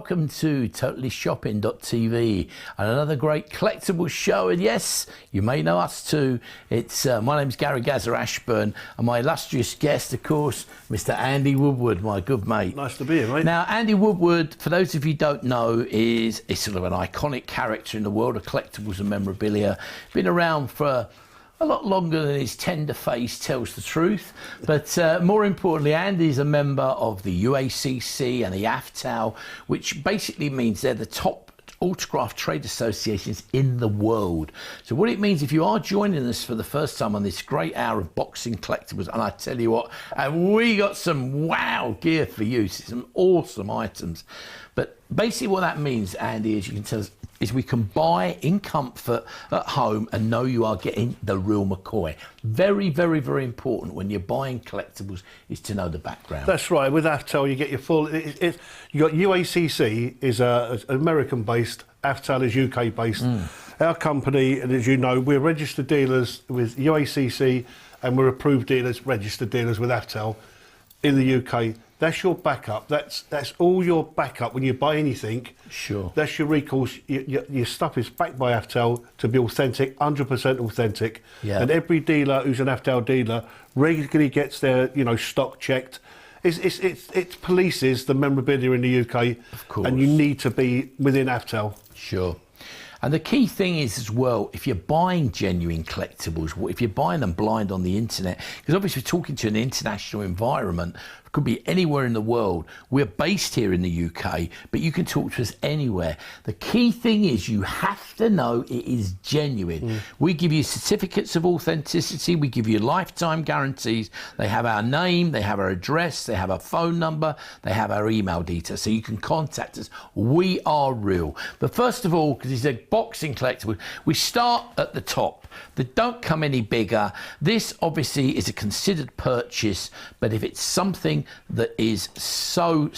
welcome to TotallyShopping.tv and another great collectibles show. And yes, you may know us too. It's my name's Gary Gazza Ashburn, and my illustrious guest, of course, Mr. Andy Woodward, my good mate. Nice to be here, mate. Now, Andy Woodward, for those of you who don't know, is sort of an iconic character in the world of collectibles and memorabilia. Been around for a lot longer than his tender face tells the truth. But more importantly, Andy's a member of the UACC and the AFTAL, which basically means they're the top autograph trade associations in the world. So what it means, if you are joining us for the first time on this great hour of boxing collectibles, and I tell you what, and we got some wow gear for you, some awesome items. But basically what that means, Andy, as you can tell us, is we can buy in comfort at home and know you are getting the real McCoy. Very, very, very important when you're buying collectibles is to know the background. That's right. With AFTAL, you get your full. You got UACC is an American-based. AFTAL is UK-based. Our company, and as you know, we're registered dealers with UACC, and we're approved dealers, registered dealers with AFTAL in the UK. That's your backup. That's all your backup when you buy anything. Sure. That's your recourse. Your stuff is backed by AFTAL to be authentic, 100% authentic. Yeah. And every dealer who's an AFTAL dealer regularly gets their stock checked. It polices the memorabilia in the UK. Of course. And you need to be within AFTAL. Sure. And the key thing is as well, if you're buying genuine collectibles, if you're buying them blind on the internet, because obviously we're talking to an international environment, it could be anywhere in the world. We're based here in the UK, but you can talk to us anywhere. The key thing is you have to know it is genuine. We give you certificates of authenticity, we give you lifetime guarantees. They have our name, they have our address, they have our phone number, they have our email details, so you can contact us. We are real. But first of all, because it's a boxing collectible, we start at the top. They don't come any bigger. This obviously is a considered purchase, but if it's something that is so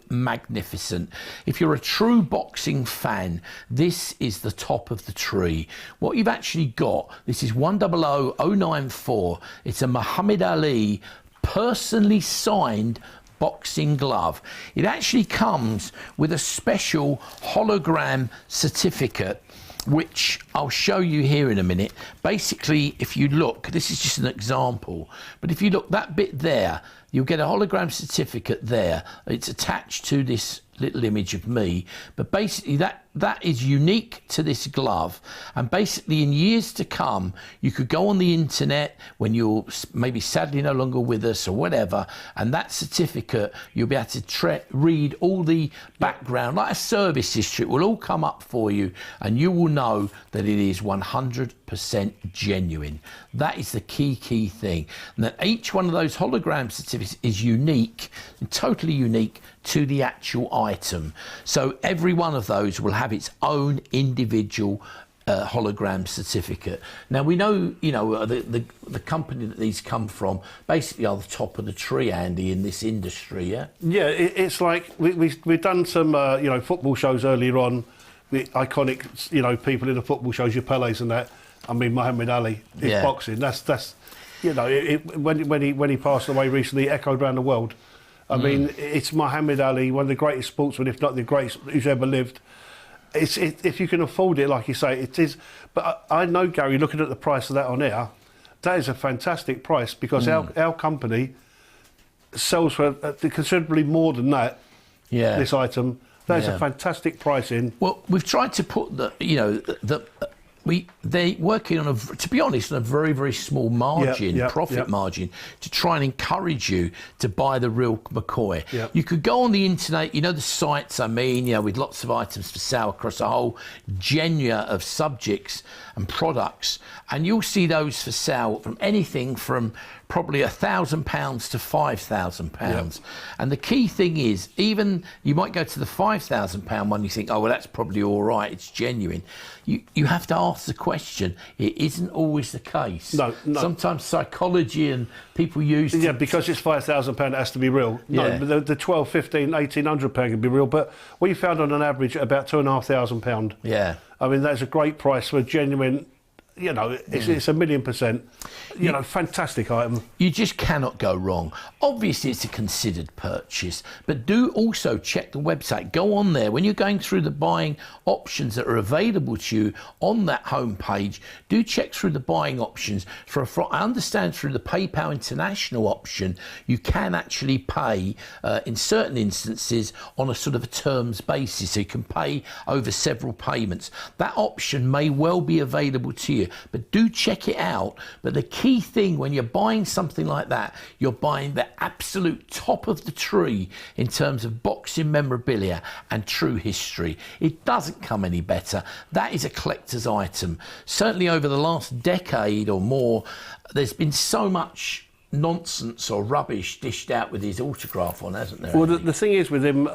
magnificent, if you're a true boxing fan, this is the top of the tree. What you've actually got, this is 100094. It's a Muhammad Ali personally signed boxing glove. It actually comes with a special hologram certificate, which I'll show you here in a minute. Basically, if you look, this is just an example, but if you look, that bit there, you'll get a hologram certificate there. It's attached to this little image of me, but basically that is unique to this glove. And basically in years to come, you could go on the internet when you're maybe sadly no longer with us or whatever, and that certificate, you'll be able to read all the background, like a service history. It will all come up for you, and you will know that it is 100% genuine. That is the key thing. And that each one of those hologram certificates is unique, and totally unique to the actual item. So every one of those will have its own individual hologram certificate. Now we know, the company that these come from basically are the top of the tree, Andy, in this industry. Yeah. Yeah, it's like we've done some football shows earlier on with iconic people in the football shows, your Pelés and that. I mean, Muhammad Ali is boxing. That's when he passed away recently, it echoed around the world. I mean, it's Muhammad Ali, one of the greatest sportsmen, if not the greatest who's ever lived. If you can afford it, like you say, it is. But I know, Gary, looking at the price of that on air, that is a fantastic price, because our company sells for considerably more than that. Yeah. This item, that is a fantastic pricing. Well, we've tried to put they're working on to be honest, on a very, very small margin, profit margin, to try and encourage you to buy the real McCoy. You could go on the internet, the sites, with lots of items for sale across a whole genre of subjects and products, and you'll see those for sale from anything from probably £1,000 to £5,000. And the key thing is, even you might go to the £5,000 one, you think, oh well, that's probably all right, it's genuine. You have to ask the question. It isn't always the case. No. Sometimes psychology and people use because it's £5,000, it has to be real. No, the 12, 15, £1,800 can be real, but we found on an average about £2,500. Yeah. I mean, that's a great price for a genuine you know, it's a 1,000,000%, you know, fantastic item. You just cannot go wrong. Obviously, it's a considered purchase, but do also check the website. Go on there. When you're going through the buying options that are available to you on that homepage, do check through the buying options. I understand through the PayPal International option, you can actually pay in certain instances on a sort of a terms basis. So you can pay over several payments. That option may well be available to you, but do check it out. But the key thing when you're buying something like that, you're buying the absolute top of the tree in terms of boxing memorabilia and true history. It doesn't come any better. That is a collector's item. Certainly over the last decade or more, there's been so much nonsense or rubbish dished out with his autograph on, hasn't there? Well, the thing is with him,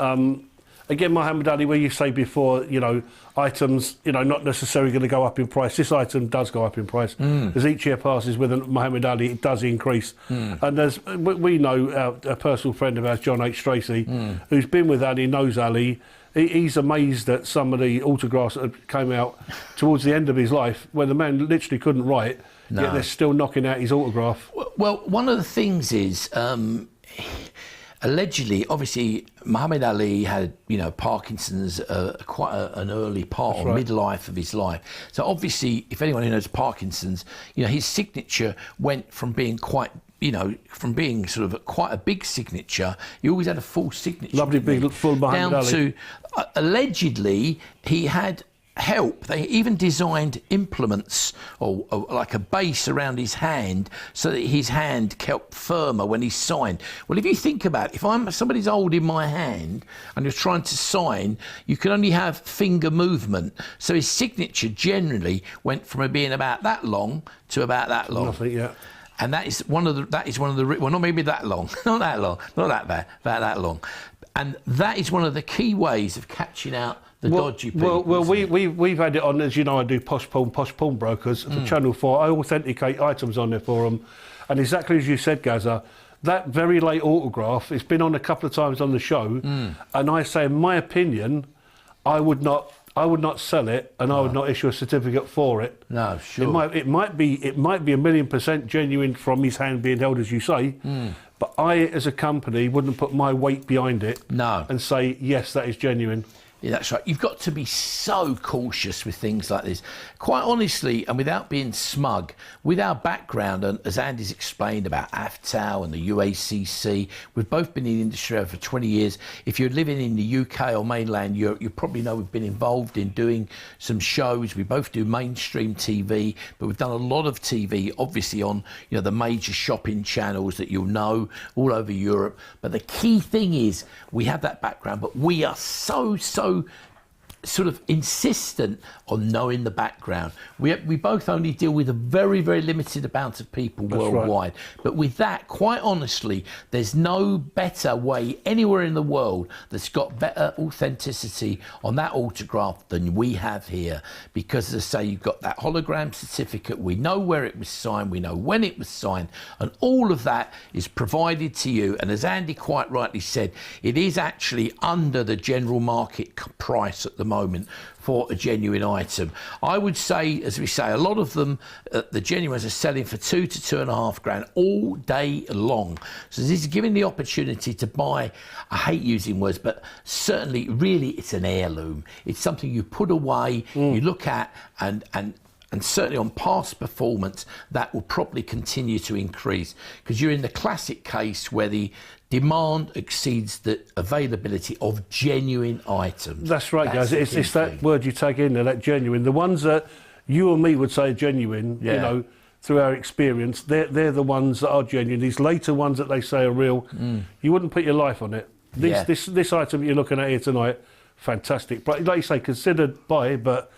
again, Muhammad Ali, where you say before, you know, items, you know, not necessarily going to go up in price. This item does go up in price. As each year passes with Muhammad Ali, it does increase. And we know a personal friend of ours, John H. Tracy, who's been with Ali, knows Ali. He's amazed at some of the autographs that came out towards the end of his life, where the man literally couldn't write, yet they're still knocking out his autograph. Well, one of the things is, allegedly, obviously, Muhammad Ali had, you know, Parkinson's quite an early part or midlife of his life. So obviously, if anyone who knows Parkinson's, you know, his signature went from being quite, you know, from being sort of quite a big signature. He always had a full signature. Lovely big full Muhammad Ali. Down to, allegedly, he had help. They even designed implements or like a base around his hand so that his hand kept firmer when he signed. Well, if you think about it, if somebody's holding my hand and you're trying to sign, you can only have finger movement. So his signature generally went from being about that long to about that long. Nothing, yeah. And that is one of the well, not maybe that long, not that long, not that bad, about that long. And that is one of the key ways of catching out the dodgy people. Well, we've had it on, as you know, I do posh pawn brokers for Channel 4. I authenticate items on there for them. And exactly as you said, Gazza, that very late autograph, it's been on a couple of times on the show. And I say, in my opinion, I would not sell it, and I would not issue a certificate for it. No, sure. It might be 1,000,000% genuine from his hand being held, as you say. But I, as a company, wouldn't put my weight behind it. No. And say yes, that is genuine. Yeah, that's right. You've got to be so cautious with things like this. Quite honestly, and without being smug, with our background, and as Andy's explained about AFTAL and the UACC, we've both been in the industry over 20 years. If you're living in the UK or mainland Europe, you probably know we've been involved in doing some shows. We both do mainstream TV, but we've done a lot of TV, obviously on, you know, the major shopping channels that you'll know all over Europe. But the key thing is we have that background, but we are so sort of insistent on knowing the background. We both only deal with a very, very limited amount of people worldwide. Right. But with that, quite honestly, there's no better way anywhere in the world that's got better authenticity on that autograph than we have here. Because, as I say, you've got that hologram certificate. We know where it was signed. We know when it was signed. And all of that is provided to you. And as Andy quite rightly said, it is actually under the general market price at the moment for a genuine item. I would say, as we say, a lot of them, the genuines are selling for $2,000 to $2,500 all day long. So this is giving the opportunity to buy, I hate using words, but certainly really it's an heirloom. It's something you put away, you look at, and certainly on past performance, that will probably continue to increase, because you're in the classic case where the demand exceeds the availability of genuine items. That's right, guys. It's that word you take in there, that genuine. The ones that you or me would say genuine, you know, through our experience, they're the ones that are genuine. These later ones that they say are real, you wouldn't put your life on it. This item that you're looking at here tonight, fantastic. But like you say, considered buy, but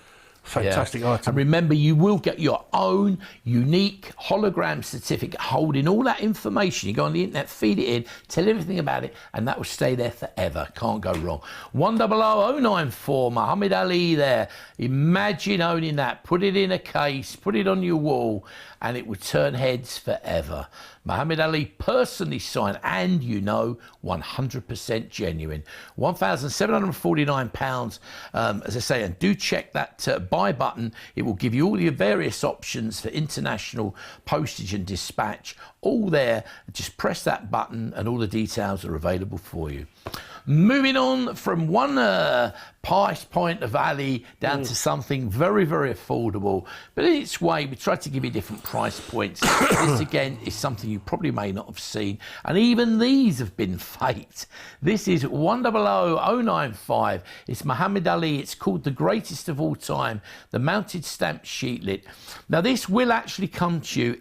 fantastic item. And remember, you will get your own unique hologram certificate holding all that information. You go on the internet, feed it in, tell everything about it, and that will stay there forever. Can't go wrong. 100094, Muhammad Ali there. Imagine owning that. Put it in a case, put it on your wall, and it would turn heads forever. Muhammad Ali personally signed and 100% genuine. £1,749, as I say, and do check that buy button. It will give you all the various options for international postage and dispatch, all there. Just press that button and all the details are available for you. Moving on from one price point of Ali down to something very, very affordable, but in its way we try to give you different price points. This again is something you probably may not have seen, and even these have been faked. This is 100095. It's Muhammad Ali. It's called the greatest of all time, the mounted stamp sheetlet. Now this will actually come to you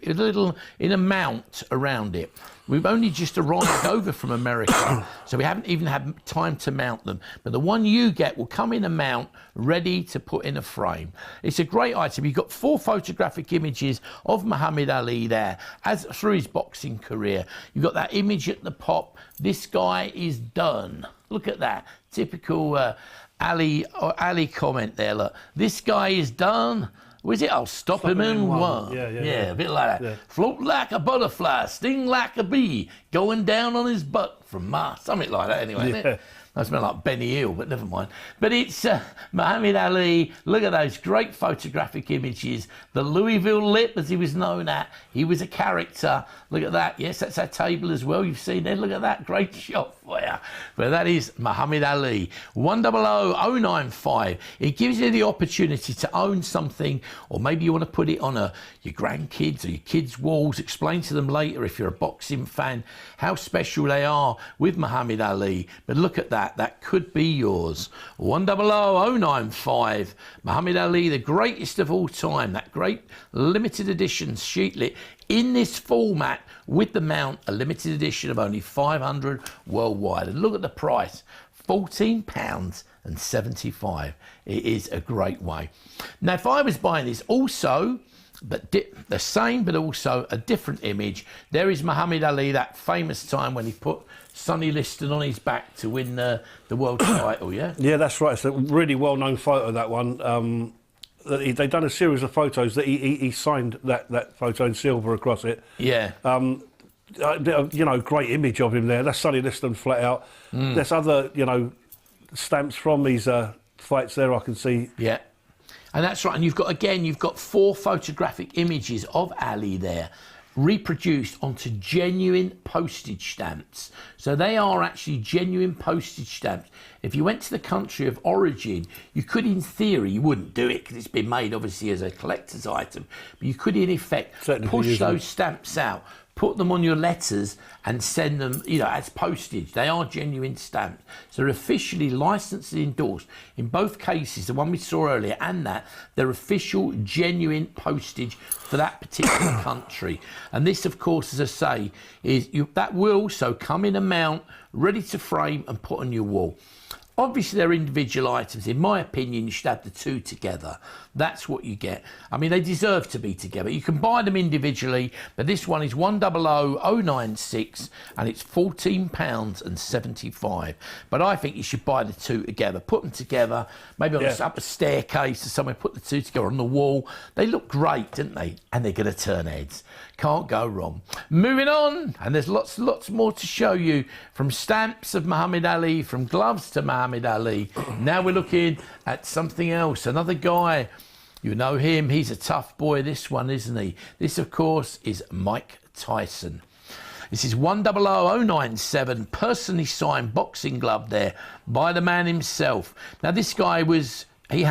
in a mount around it. We've only just arrived over from America, so we haven't even had time to mount them. But the one you get will come in a mount, ready to put in a frame. It's a great item. You've got 4 photographic images of Muhammad Ali there, as through his boxing career. You've got that image at the top. This guy is done. Look at that. Typical Ali comment there. Look, this guy is done. Was it? I'll stop him in one. Yeah, a bit like that. Yeah. Float like a butterfly, sting like a bee, going down on his butt from Mars. Something like that, anyway. Yeah. Isn't it? I smell like Benny Hill, but never mind. But it's Muhammad Ali. Look at those great photographic images. The Louisville Lip, as he was known at. He was a character. Look at that. Yes, that's our table as well. You've seen there. Look at that. Great shot for you. But that is Muhammad Ali. 100095. It gives you the opportunity to own something, or maybe you want to put it on your grandkids or your kids' walls. Explain to them later, if you're a boxing fan, how special they are with Muhammad Ali. But look at that. That could be yours. 100095. Muhammad Ali, the greatest of all time. That great limited edition sheetlet in this format with the mount, a limited edition of only 500 worldwide. And look at the price, £14.75. It is a great way. Now, if I was buying this also, but the same, but also a different image, there is Muhammad Ali, that famous time when he put Sonny Liston on his back to win the world title, yeah? Yeah, that's right. It's a really well-known photo, that one. They've done a series of photos that he signed that photo in silver across it. Yeah. Great image of him there. That's Sonny Liston flat out. There's other, stamps from these fights there I can see. Yeah. And that's right. And you've got 4 photographic images of Ali there, reproduced onto genuine postage stamps. So they are actually genuine postage stamps. If you went to the country of origin, you could, in theory, you wouldn't do it because it's been made obviously as a collector's item, but you could in effect push those stamps out, put them on your letters and send them, as postage. They are genuine stamps. So they're officially licensed and endorsed. In both cases, the one we saw earlier and that, they're official, genuine postage for that particular country. And this, of course, as I say, that will also come in a mount, ready to frame and put on your wall. Obviously, they're individual items. In my opinion, you should have the 2 together. That's what you get. I mean, they deserve to be together. You can buy them individually, but this one is 100096 and it's £14.75. But I think you should buy the 2 together. Put them together, maybe on up a staircase or somewhere, put the 2 together on the wall. They look great, don't they? And they're going to turn heads. Can't go wrong. Moving on, and there's lots more to show you, from stamps of Muhammad Ali, from gloves to Muhammad Ali. Now we're looking at something else. Another guy, you know him, he's a tough boy, this one, isn't he? This, of course, is Mike Tyson. This is 100097, personally signed boxing glove there by the man himself. Now, this guy he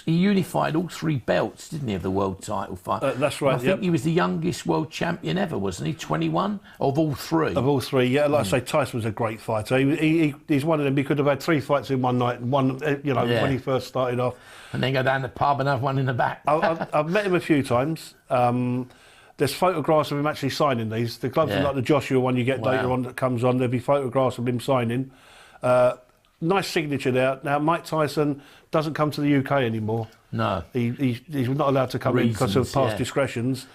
unified all 3 belts, didn't he, of the world title fight? That's right. I think he was the youngest world champion ever, wasn't he? 21 of all 3. Of all 3, yeah. Like I say, Tyson was a great fighter. He's one of them. He could have had 3 fights in one night. When he first started off, and then go down the pub and have one in the back. I've met him a few times. There's photographs of him actually signing these. The gloves are like the Joshua one you get later on that comes on. There'll be photographs of him signing. Nice signature there. Now, Mike Tyson doesn't come to the UK anymore. No. He's not allowed to come in because of past discretions.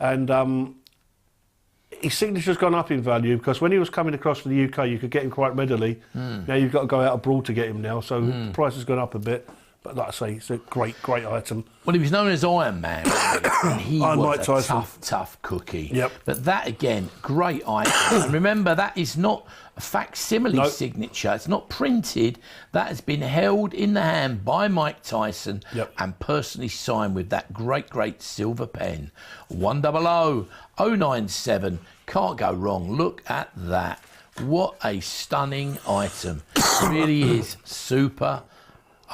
And his signature's gone up in value because when he was coming across to the UK, you could get him quite readily. Now you've got to go out abroad to get him now, so the price has gone up a bit. But like I say, it's a great item. Well, he was known as Iron Man, wasn't he? And he Mike was a Tyson. tough cookie. Yep. But that, again, great item. And remember, that is not a facsimile Nope. signature. It's not printed. That has been held in the hand by Mike Tyson Yep. and personally signed with that great silver pen. 100097. Can't go wrong. Look at that. What a stunning item. It really is super.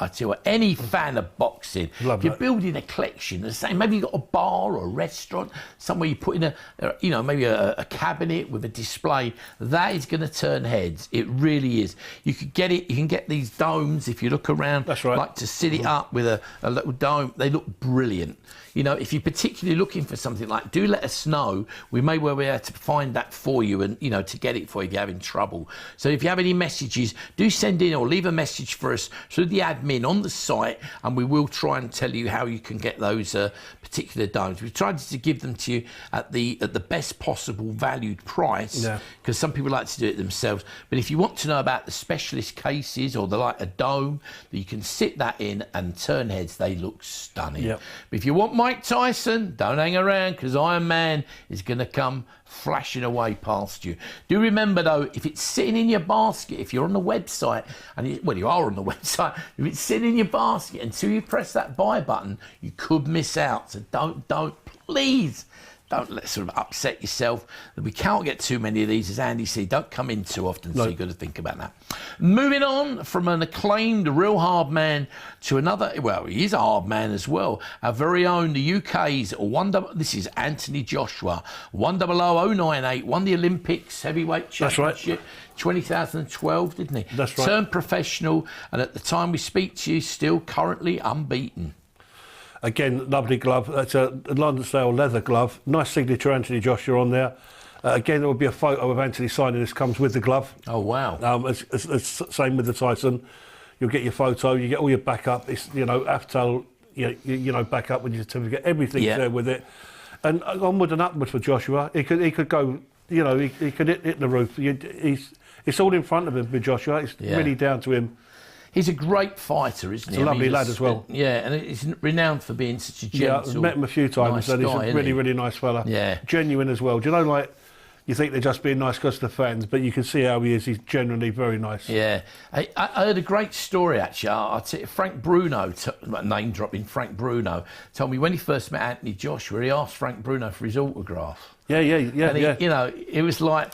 I tell you what, any fan of boxing, Love if you're that. building a collection, the same, maybe you've got a bar or a restaurant, somewhere you put in maybe a cabinet with a display, that is going to turn heads. It really is. You could get it, you can get these domes if you look around. That's right. Like to sit it up with a little dome. They look brilliant. You know, if you're particularly looking for something like, do let us know. We may well be able to find that for you and, you know, to get it for you if you're having trouble. So if you have any messages, do send in or leave a message for us through the admin on the site, and we will try and tell you how you can get those particular domes. We've tried to give them to you at the best possible valued price, because some people like to do it themselves. But if you want to know about the specialist cases or like a dome, that you can sit that in and turn heads, they look stunning. Yep. But if you want Mike Tyson, don't hang around, because Iron Man is going to come flashing away past you. Do remember though, if it's sitting in your basket, if you're on the website, and you are on the website, if it's sitting in your basket until you press that buy button, you could miss out. So please don't let sort of upset yourself. We can't get too many of these, as Andy said. Don't come in too often, so you've got to think about that. Moving on from an acclaimed real hard man to another, well, he is a hard man as well. Our very own, the UK's this is Anthony Joshua, 100098, won the Olympics heavyweight championship. That's right. 2012, didn't he? That's right. Turned professional, and at the time we speak to you, still currently unbeaten. Again, lovely glove. That's a Lonsdale leather glove. Nice signature Anthony Joshua on there. Again, there will be a photo of Anthony signing this, comes with the glove. Oh, wow. It's same with the Tyson. You'll get your photo, you get all your backup. It's, you know, Aftal, you know, backup with your certificate. Everything's there with it. And onward and upward for Joshua. He could go, you know, he could hit the roof. It's all in front of him with Joshua. It's really down to him. He's a great fighter, isn't he? He's a lovely lad as well. Yeah, and he's renowned for being such a gentle, I've met him a few times, and he's a really nice fella. Yeah. Genuine as well. Do you know, like, you think they're just being nice because of the fans, but you can see how he is. He's genuinely very nice. Yeah. I heard a great story, actually. I'll tell you, Frank Bruno, name dropping Frank Bruno, told me when he first met Anthony Joshua, he asked Frank Bruno for his autograph. Yeah. And he, you know, it was like,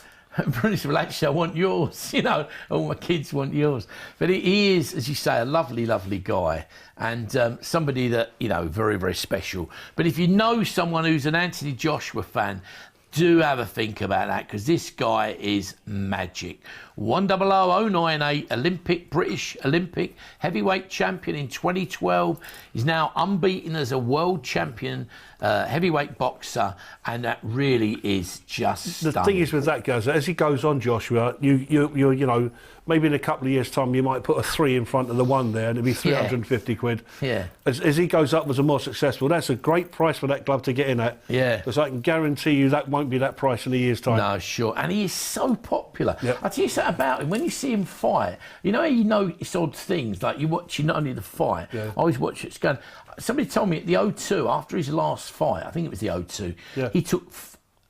Bruno said, well, actually, I want yours. You know, all my kids want yours. But he is, as you say, a lovely guy, and somebody that, you know, very, very special. But if you know someone who's an Anthony Joshua fan, do have a think about that, because this guy is magic. 100098, British Olympic heavyweight champion in 2012. He's now unbeaten as a world champion heavyweight boxer, and that really is just stunning. The thing is with that, guys, as he goes on, Joshua, you know, maybe in a couple of years' time, you might put a 3 in front of the 1 there, and it'd be 350 quid. Yeah. As he goes up as a more successful, that's a great price for that glove to get in at. Yeah. Because I can guarantee you that won't be that price in a year's time. No, sure. And he is so popular. Yep. I'll tell you something about him. When you see him fight, you know how you notice odd things, like you're watching not only the fight, I always watch it's going. Somebody told me at the O2, after his last fight, I think it was the O2, he took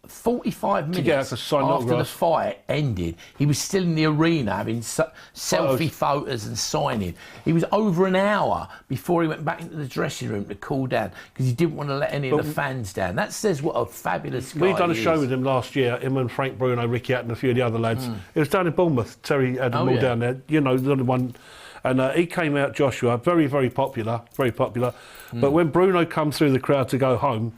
45 minutes after the fight ended. He was still in the arena having selfie photos and signing. He was over an hour before he went back into the dressing room to cool down, because he didn't want to let any of the fans down. That says what a fabulous guy he is. We done a show with him last year, him and Frank Bruno, Ricky Hatton and a few of the other lads. It was down in Bournemouth. Terry had them all down there. You know, the one. And he came out, Joshua, very, very popular. But when Bruno come through the crowd to go home,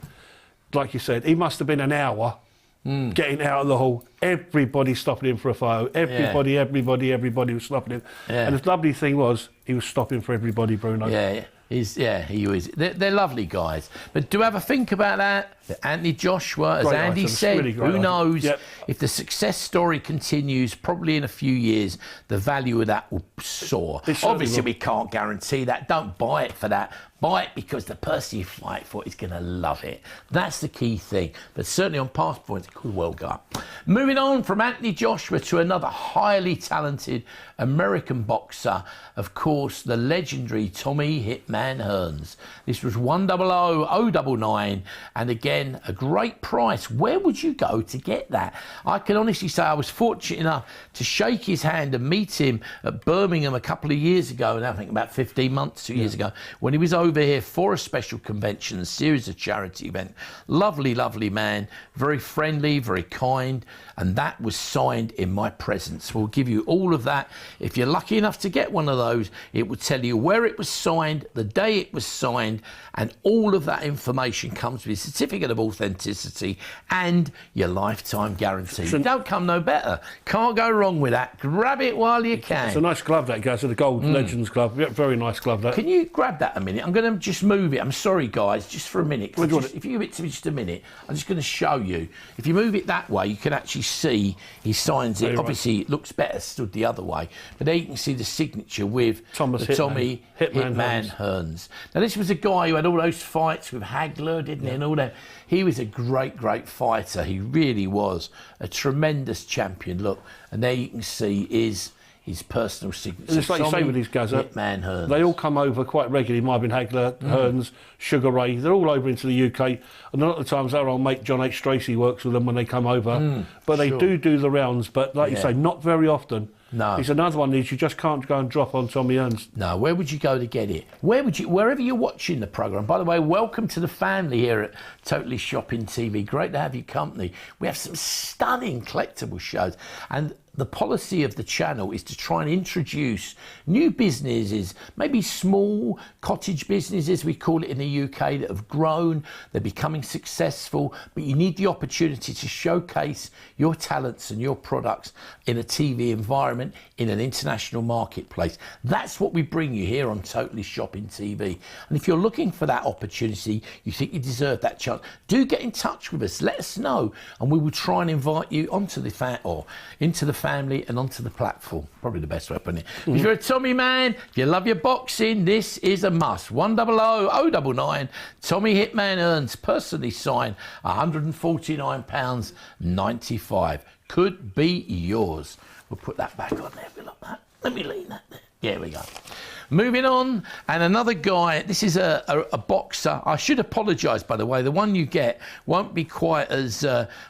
like you said, he must have been an hour getting out of the hall. Everybody stopping him for a photo. Everybody was stopping him. Yeah. And the lovely thing was, he was stopping for everybody, Bruno. Yeah, he is. They're lovely guys. But do have a think about that. Anthony Joshua, as Andy said, who knows if the success story continues, probably in a few years, the value of that will soar. Obviously, we can't guarantee that. Don't buy it for that. Buy it because the person you fight for is going to love it. That's the key thing. But certainly on past points, it could well go up. Moving on from Anthony Joshua to another highly talented American boxer, of course, the legendary Tommy Hitman Hearns. This was 100,099, and again, a great price. Where would you go to get that? I can honestly say I was fortunate enough to shake his hand and meet him at Birmingham a couple of years ago, and I think about 15 months, 2 years ago, when he was over here for a special convention, a series of charity event. Lovely, lovely man, very friendly, very kind, and that was signed in my presence. We'll give you all of that. If you're lucky enough to get one of those, it will tell you where it was signed, the day it was signed, and all of that information comes with a certificate of authenticity and your lifetime guarantee. Don't come no better. Can't go wrong with that. Grab it while you can. It's a nice glove, that, guys. The Gold Legends glove. Very nice glove, that. Can you grab that a minute? I'm going to just move it. I'm sorry, guys, just for a minute. If you give it to me just a minute, I'm just going to show you. If you move it that way, you can actually see he signs it. Obviously, it looks better stood the other way. But there you can see the signature with Tommy Hitman Hearns. Now, this was a guy who had all those fights with Hagler, didn't he, and all that. He was a great, great fighter. He really was a tremendous champion. Look, and there you can see his personal signature. And it's like you say with these guys, Hitman Hearns. They all come over quite regularly. Might have been Hagler, Hearns, Sugar Ray. They're all over into the UK. And a lot of the times our old mate John H. Stracey works with them when they come over. But they do the rounds. But like you say, not very often. No. It's another one that you just can't go and drop on Tommy Hearns. No, where would you go to get it? Wherever you're watching the programme. By the way, welcome to the family here at Totally Shopping TV. Great to have your company. We have some stunning collectible shows, and the policy of the channel is to try and introduce new businesses, maybe small cottage businesses, we call it in the UK, that have grown, they're becoming successful, but you need the opportunity to showcase your talents and your products in a TV environment, in an international marketplace. That's what we bring you here on Totally Shopping TV. And if you're looking for that opportunity, you think you deserve that chance, do get in touch with us, let us know, and we will try and invite you onto the into the family and onto the platform. Probably the best way of putting it. If you're a Tommy man, if you love your boxing, this is a must. 100,099. Tommy Hitman Hearns, personally signed, £149.95. Could be yours. We'll put that back on there. Like that. Let me lean that there. There we go. Moving on, and another guy, this is a boxer. I should apologise, by the way. The one you get won't be quite as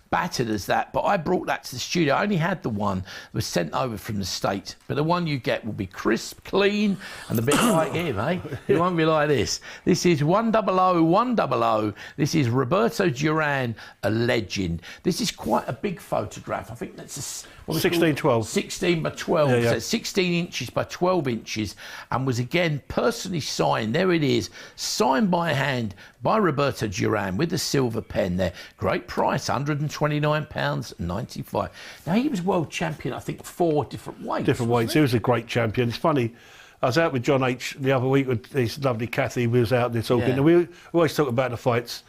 battered as that, but I brought that to the studio. I only had the one that was sent over from the States, but the one you get will be crisp, clean, and a bit like him, eh? It won't be like this. This is 100,100. This is Roberto Duran, a legend. This is quite a big photograph. I think that's 16:12. 16 by 12, so 16 inches by 12 inches, and was again personally signed. There it is, signed by hand by Roberto Duran with the silver pen there. Great price, £129.95. Now, he was world champion, I think, 4 different weights. Different weights. He was a great champion. It's funny, I was out with John H. the other week with his lovely Kathy. We was out there talking, and we always talk about the fights.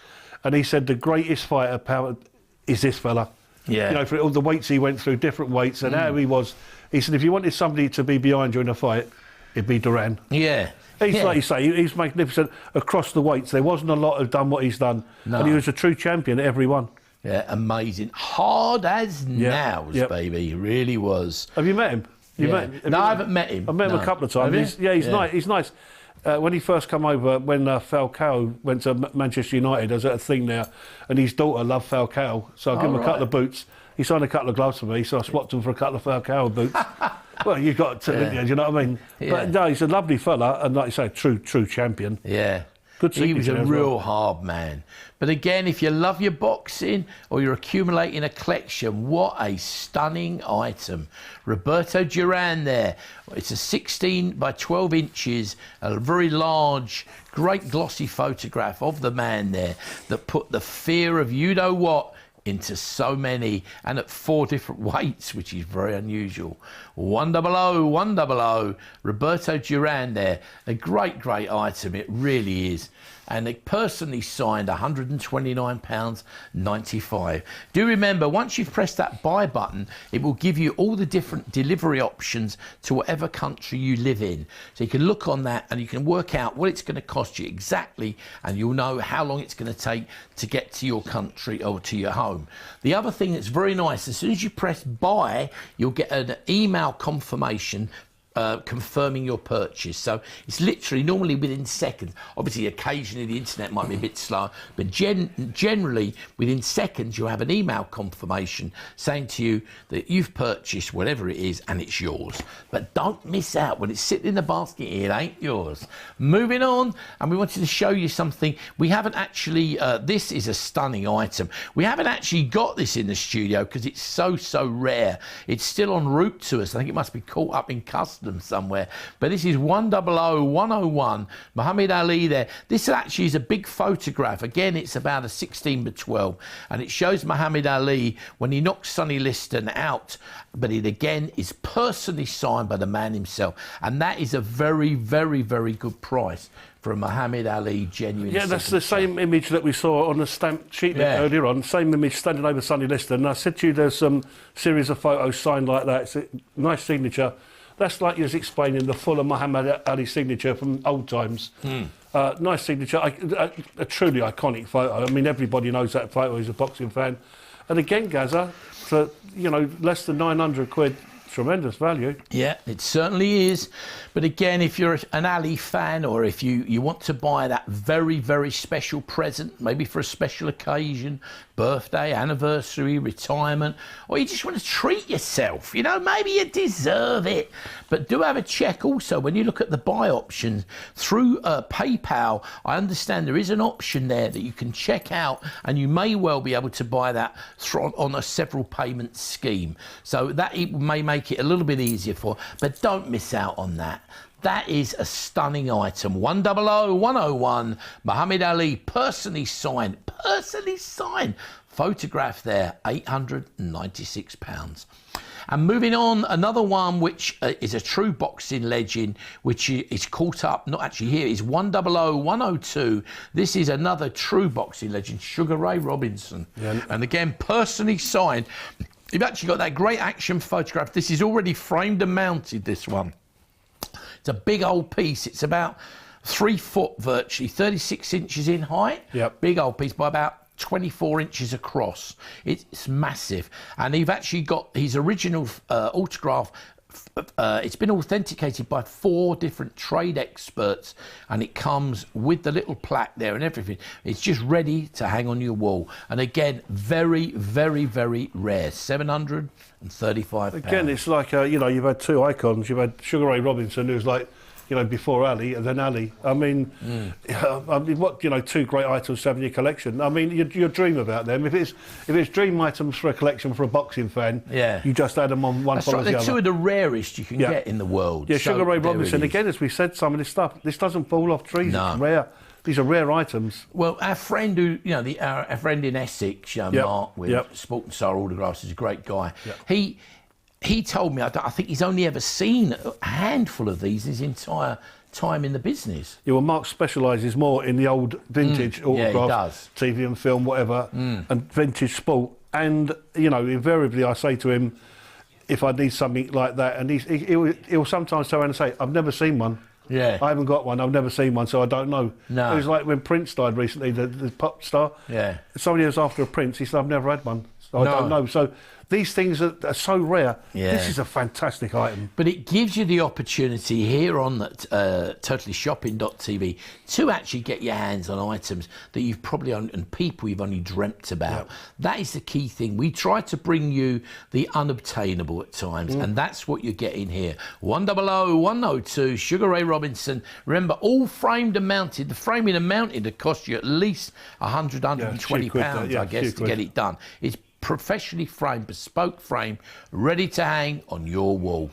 And he said the greatest fighter power is this fella. Yeah. You know, for all the weights he went through, different weights, and how he was. He said, if you wanted somebody to be behind you in a fight, it'd be Duran. Yeah. He's like you say, he's magnificent across the weights. There wasn't a lot of done what he's done. No. And he was a true champion at every one. Yeah, amazing. Hard as nails, baby. He really was. Have you met him? No, I haven't met him. I've met him a couple of times. He's nice. He's nice. When he first come over, when Falcao went to Manchester United, I was at a thing there, and his daughter loved Falcao, so I gave him a couple of boots. He signed a couple of gloves for me, so I swapped him for a couple of Falcao boots. Well, you got to, do you know what I mean? Yeah. But no, he's a lovely fella, and like you say, true champion. Yeah. Good he was a real hard man. But again, if you love your boxing or you're accumulating a collection, what a stunning item. Roberto Duran there. It's a 16 by 12 inches, a very large, great glossy photograph of the man there that put the fear of you know what into so many, and at 4 different weights, which is very unusual. 100, 100, Roberto Duran there. A great item, it really is. And they personally signed £129.95. Do remember, once you've pressed that buy button, it will give you all the different delivery options to whatever country you live in. So you can look on that and you can work out what it's going to cost you exactly, and you'll know how long it's going to take to get to your country or to your home. The other thing that's very nice, as soon as you press buy, you'll get an email confirmation confirming your purchase. So it's literally normally within seconds. Obviously, occasionally the internet might be a bit slow, but generally within seconds you'll have an email confirmation saying to you that you've purchased whatever it is and it's yours. But don't miss out. When it's sitting in the basket, it ain't yours. Moving on, and we wanted to show you something. We haven't actually, this is a stunning item. We haven't actually got this in the studio because it's so rare. It's still en route to us. I think it must be caught up in customs somewhere, but this is 100-101 Muhammad Ali there. This actually is a big photograph. Again, it's about a 16:12, and it shows Muhammad Ali when he knocks Sonny Liston out, but it again is personally signed by the man himself, and that is a very good price for a Muhammad Ali genuine. Yeah, that's the same image that we saw on the stamp sheet earlier on. Same image standing over Sonny Liston. And I said to you, there's some series of photos signed like that. It's a nice signature. That's like you was explaining, the full of Muhammad Ali signature from old times. Nice signature, a truly iconic photo. I mean, everybody knows that photo. He's a boxing fan. And again, Gazza, for, you know, less than 900 quid, tremendous value. Yeah, it certainly is. But again, if you're an Ali fan, or if you want to buy that very special present, maybe for a special occasion, birthday, anniversary, retirement, or you just want to treat yourself, you know, maybe you deserve it. But do have a check also when you look at the buy options through PayPal. I understand there is an option there that you can check out, and you may well be able to buy that on a several payment scheme. So that it may make it a little bit easier for, but don't miss out on that. That is a stunning item. 100-101 Muhammad Ali, personally signed, photograph there, £896. And moving on, another one which is a true boxing legend, which is caught up, not actually here, is 100-102. This is another true boxing legend, Sugar Ray Robinson. Yeah. And again, personally signed. You've actually got that great action photograph. This is already framed and mounted, this one. It's a big old piece. It's about 3 foot virtually, 36 inches in height. Yep. Big old piece by about 24 inches across. It's massive. And you've actually got his original autograph. It's been authenticated by 4 different trade experts, and it comes with the little plaque there and everything. It's just ready to hang on your wall. And again, very rare, £735. Again, it's like, you know, you've had 2 icons. You've had Sugar Ray Robinson, who's like, you know, before Ali, and then Ali. I mean, what, you know, 2 great items to have in your collection. I mean, you dream about them. If it's dream items for a collection for a boxing fan, you just add them on one follows the other. They're 2 of the rarest you can get in the world. Yeah, Sugar Ray Robinson. Again, as we said, some of this stuff, this doesn't fall off trees. No. It's rare. These are rare items. Well, our friend who, you know, our friend in Essex, Mark, with Sport and Star Autographs, is a great guy. Yep. He told me, I think he's only ever seen a handful of these his entire time in the business. Yeah, well, Mark specialises more in the old vintage autograph, TV and film, whatever, and vintage sport. And, you know, invariably I say to him, if I need something like that, and he'll sometimes turn around and say, I've never seen one. Yeah. I haven't got one, I've never seen one, so I don't know. No. It was like when Prince died recently, the pop star. Yeah. Somebody was after a Prince, he said, I've never had one, so I don't know. So these things are so rare. Yeah. This is a fantastic item. But it gives you the opportunity here on TotallyShopping.tv to actually get your hands on items that you've probably and people you've only dreamt about. Yep. That is the key thing. We try to bring you the unobtainable at times, and that's what you're getting here. 100-102 Sugar Ray Robinson. Remember, all framed and mounted. The framing and mounting would cost you at least £120, I guess, to get it done. It's professionally framed, bespoke frame, ready to hang on your wall.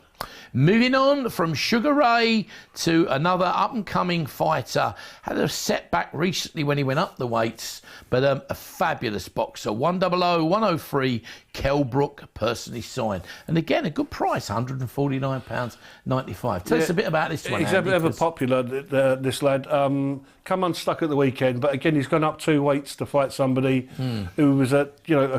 Moving on from Sugar Ray to another up-and-coming fighter. Had a setback recently when he went up the weights, but a fabulous boxer. 100-103, Kell Brook, personally signed. And again, a good price, £149.95. Tell us a bit about this one, He's Andy, ever popular, this lad. Come unstuck at the weekend, but again, he's gone up 2 weights to fight somebody who was a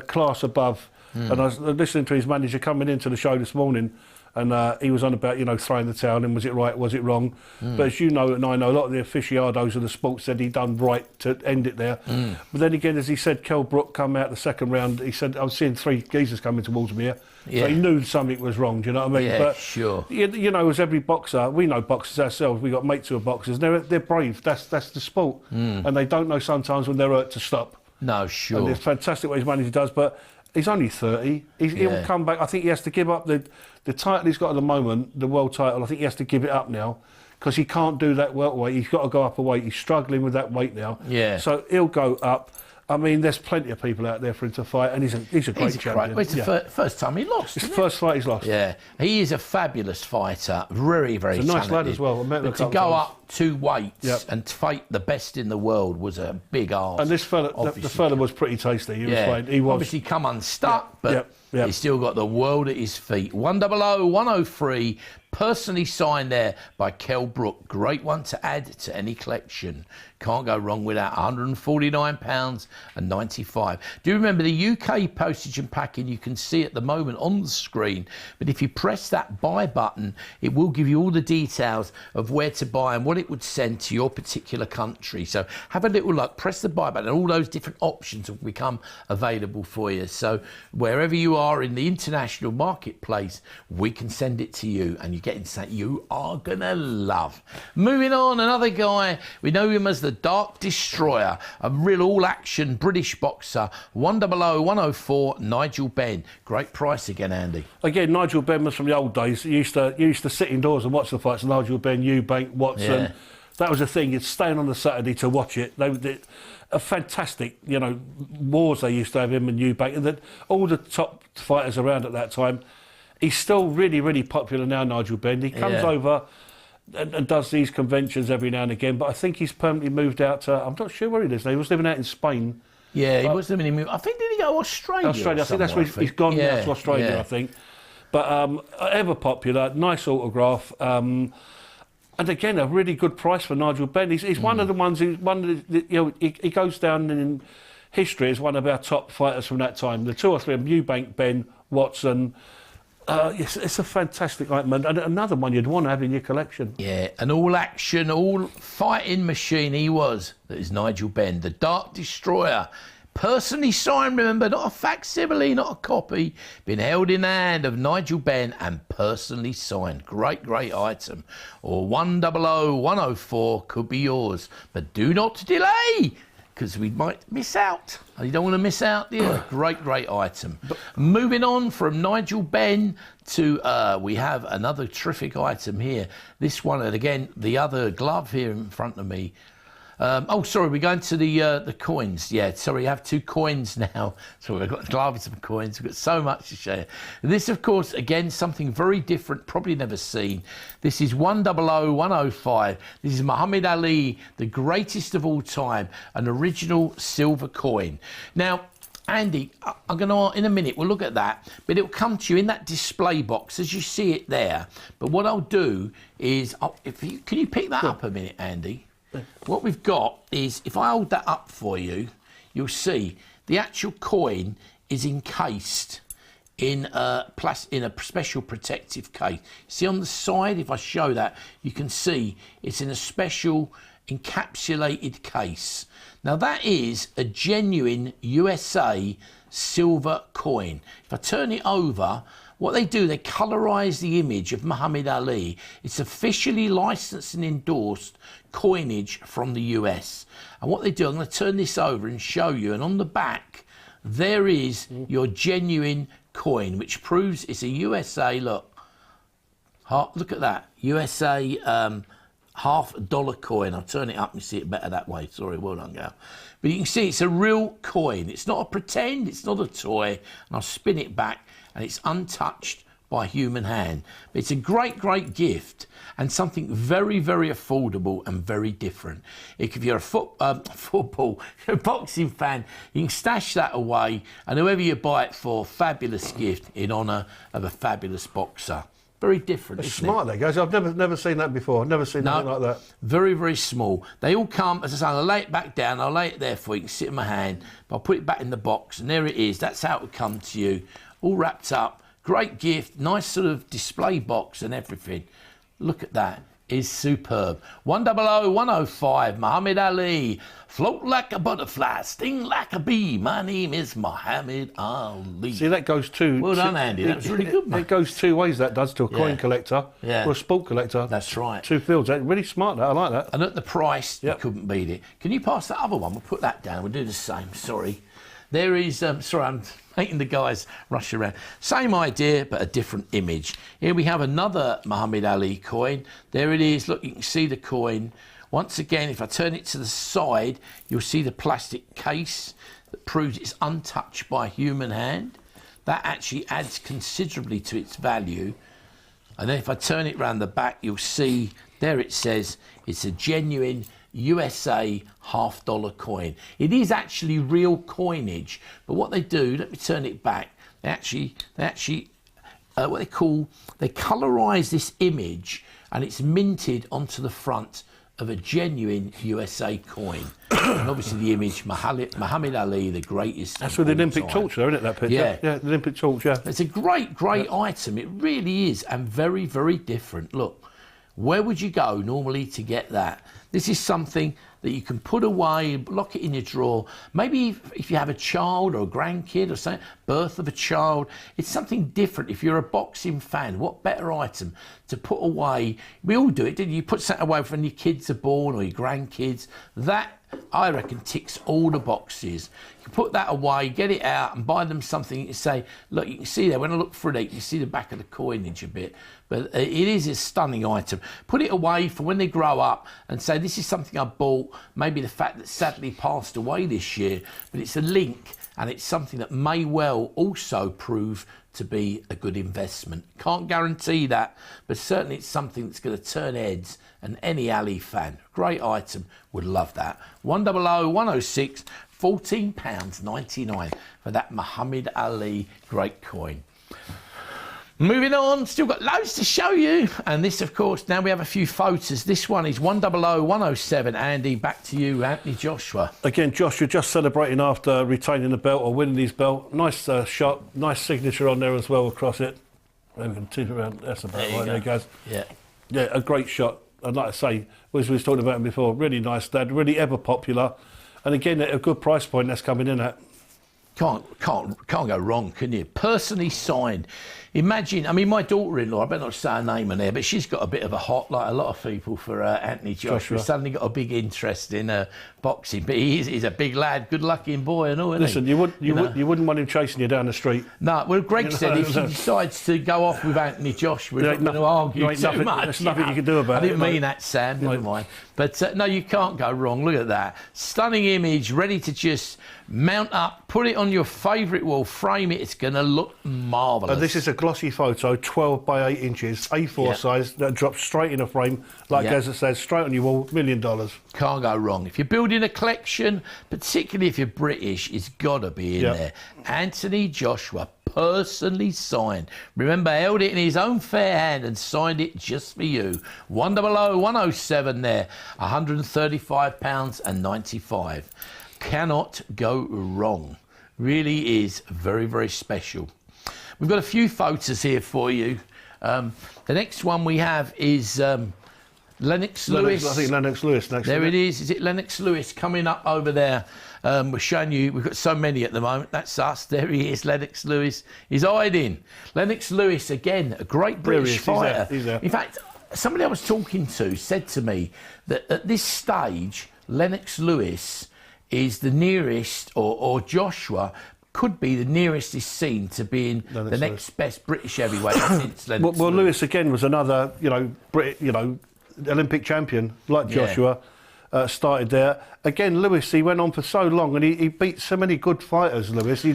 class above. And I was listening to his manager coming into the show this morning, and he was on about, throwing the towel in, was it right, was it wrong? But as you know, and I know, a lot of the aficionados of the sport said he done right to end it there. But then again, as he said, Kell Brook come out the second round, he said, I was seeing 3 geezers coming towards me here. So he knew something was wrong, do you know what I mean? Yeah, but, sure. As every boxer, we know boxers ourselves, we got mates who are boxers, they're brave, that's the sport. And they don't know sometimes when they're hurt to stop. No, sure. And it's fantastic what his manager does, but he's only 30. He'll come back. I think he has to give up the title he's got at the moment, the world title. I think he has to give it up now because he can't do that welterweight. He's got to go up a weight. He's struggling with that weight now. Yeah. So he'll go up. I mean, there's plenty of people out there for him to fight, and he's a great champion. It's the first time he lost. It's the first fight he's lost. Yeah, he is a fabulous fighter, very, very He's a nice talented. lad as well. I met him but to go up 2 weights and fight the best in the world was a big ask. And this fella, the fella was pretty tasty. He was fine. He was obviously come unstuck, but he's still got the world at his feet. 100-103. Personally signed there by Kell Brook. Great one to add to any collection. Can't go wrong with that. £149.95. Do you remember the UK postage and packing? You can see at the moment on the screen. But if you press that buy button, it will give you all the details of where to buy and what it would send to your particular country. So have a little look. Press the buy button, and all those different options will become available for you. So wherever you are in the international marketplace, we can send it to you, and you getting something you are gonna love. Moving on, another guy, we know him as the Dark Destroyer, a real all-action British boxer. 100-104, Nigel Benn. Great price again, Andy. Again, Nigel Benn was from the old days. He used to sit indoors and watch the fights. Nigel Benn, Eubank, Watson. Yeah. That was the thing. You'd stay on the Saturday to watch it. They a fantastic, wars they used to have, him and Eubank, and all the top fighters around at that time. He's still really, really popular now, Nigel Benn. He comes over and does these conventions every now and again, but I think he's permanently moved out to, I'm not sure where he lives now. He was living out in Spain. Yeah, he was living in, I think, did he go to Australia? Australia, I think that's where he's gone now, to Australia, I think. But ever popular, nice autograph. And again, a really good price for Nigel Benn. He's one of the ones who, he goes down in history as one of our top fighters from that time. The 2 or 3 of them, Eubank, Benn, Watson. It's a fantastic item, and another one you'd want to have in your collection. Yeah, an all-action, all-fighting machine he was. That is Nigel Benn, the Dark Destroyer. Personally signed, remember, not a facsimile, not a copy. Been held in the hand of Nigel Benn and personally signed. Great, great item. Or 100-104 could be yours. But do not delay, because we might miss out. You don't want to miss out, do you? Great, great item. Moving on from Nigel Benn to, we have another terrific item here. This one, and again, the other glove here in front of me. Sorry, we're going to the coins. Yeah, sorry, I have 2 coins now. So we've got gloves and coins. We've got so much to share. This, of course, again, something very different, probably never seen. This is 100-105. This is Muhammad Ali, the greatest of all time, an original silver coin. Now, Andy, I'm going to, in a minute, we'll look at that, but it'll come to you in that display box as you see it there. But what I'll do is, can you pick that up a minute, Andy? What we've got is, if I hold that up for you, you'll see the actual coin is encased in a special protective case. See on the side, if I show that, you can see it's in a special encapsulated case. Now that is a genuine USA silver coin. If I turn it over, what they do, they colorise the image of Muhammad Ali. It's officially licensed and endorsed coinage from the US. And what they do, I'm going to turn this over and show you. And on the back, there is your genuine coin, which proves it's a USA, look at that, USA $half coin. I'll turn it up and see it better that way. Sorry, well done, Gal. But you can see it's a real coin. It's not a pretend, it's not a toy. And I'll spin it back, and it's untouched by human hand. It's a great, great gift and something very, very affordable and very different. If you're a football, you're a boxing fan, you can stash that away, and whoever you buy it for, fabulous gift in honour of a fabulous boxer. Very different. It's smart, that guys. I've never seen that before. Never seen anything like that. Very, very small. They all come, as I say, I'll lay it back down. I'll lay it there for you. You can sit in my hand. But I'll put it back in the box, and there it is. That's how it will come to you, all wrapped up. Great gift. Nice sort of display box and everything. Look at that. Is superb. 100-105, Muhammad Ali. Float like a butterfly, sting like a bee. My name is Muhammad Ali. See, that goes two... Well done, Andy. That was really good, mate. It goes two ways, that does, to a coin collector or a sport collector. That's right. Two fields. That's really smart, that. I like that. And at the price, you couldn't beat it. Can you pass that other one? We'll put that down. We'll do the same. Sorry. There is... sorry, I'm making the guys rush around. Same idea, but a different image. Here we have another Muhammad Ali coin. There it is. Look, you can see the coin. Once again, if I turn it to the side, you'll see the plastic case that proves it's untouched by a human hand. That actually adds considerably to its value. And then if I turn it around the back, you'll see there it says it's a genuine USA $half coin. It is actually real coinage, but what they do, let me turn it back, they actually what they colorise this image, and it's minted onto the front of a genuine USA coin. And obviously the image, Muhammad Ali, the greatest. That's with the Olympic torch there, isn't it, that picture? Yeah, the Olympic torch, yeah. It's a great, great item. It really is, and very, very different. Look, where would you go normally to get that? This is something that you can put away, lock it in your drawer. Maybe if you have a child or a grandkid or something, birth of a child, it's something different. If you're a boxing fan, what better item to put away? We all do it, didn't you? You put something away when your kids are born or your grandkids. That, I reckon, ticks all the boxes. You put that away, get it out and buy them something. You say, look, you can see there, when I look through it, you can see the back of the coinage a bit. But it is a stunning item. Put it away for when they grow up and say, this is something I bought, maybe the fact that sadly passed away this year, but it's a link and it's something that may well also prove to be a good investment. Can't guarantee that, but certainly it's something that's going to turn heads, and any Ali fan, great item, would love that. 100-106, £14.99 for that Muhammad Ali great coin. Moving on, still got loads to show you. And this, of course, now we have a few photos. This one is 100-107. Andy, back to you, Anthony Joshua. Again, Joshua just celebrating after retaining the belt or winning his belt. Nice shot, nice signature on there as well across it. We can tip it around. That's about right there, guys. Yeah. Yeah, a great shot. I'd like to say, as we was talking about him before, really nice lad, really ever popular. And again, at a good price point that's coming in at. Can't go wrong, can you? Personally signed. Imagine, I mean, my daughter-in-law, I better not say her name in there, but she's got a bit of a hot, like a lot of people, for Anthony Joshua. Suddenly got a big interest in boxing, but he's a big lad, good-looking boy and all, isn't Listen, he? you wouldn't want him chasing you down the street. No, well, Greg said if she decides to go off with Anthony Joshua, we're not going to argue too much. There's nothing you can do about it. I didn't mean that, Sam, never mind. But no, you can't go wrong. Look at that. Stunning image, ready to just mount up, put it on your favourite wall, frame it. It's going to look marvellous. And this is a glossy photo, 12 by 8 inches, A4 size, that drops straight in a frame, like Gazza says, straight on your wall, $1 million. Can't go wrong. If you're building a collection, particularly if you're British, it's got to be in there. Anthony Joshua, personally signed. Remember, held it in his own fair hand and signed it just for you. 100-107 there, £135.95. Cannot go wrong. Really is very, very special. We've got a few photos here for you. The next one we have is Lennox Lewis. I think Lennox Lewis next. There it is. Is it Lennox Lewis coming up over there? We're showing you, we've got so many at the moment. That's us. There he is, Lennox Lewis. He's hiding. Lennox Lewis, again, a great British fighter. He's there. In fact, somebody I was talking to said to me that at this stage, Lennox Lewis is the nearest, or Joshua could be the nearest he's seen to being the next best British heavyweight since Lennox Well, Lewis. Lewis again was another, Olympic champion like Joshua. Started there again. Lewis, he went on for so long, and he beat so many good fighters. Lewis,